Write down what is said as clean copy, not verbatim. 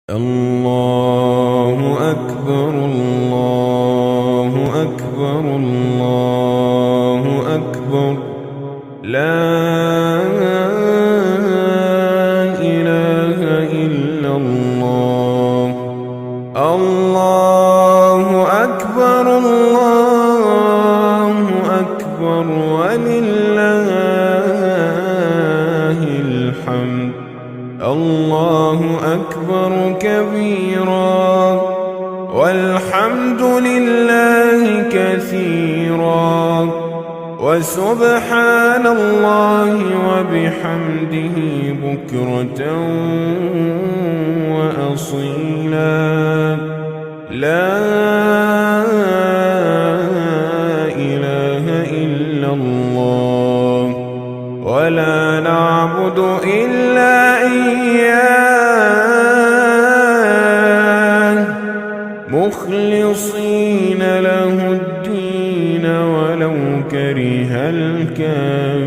الله أكبر الله أكبر الله أكبر لا إله إلا الله الله أكبر الله أكبر ولله الحمد الله أكبر كبيرا والحمد لله كثيرا وسبحان الله وبحمده بكرة وأصيلا لا إله إلا الله ولا نعبد إلا إياه مخلصين له الدين ولو كره الكافرون.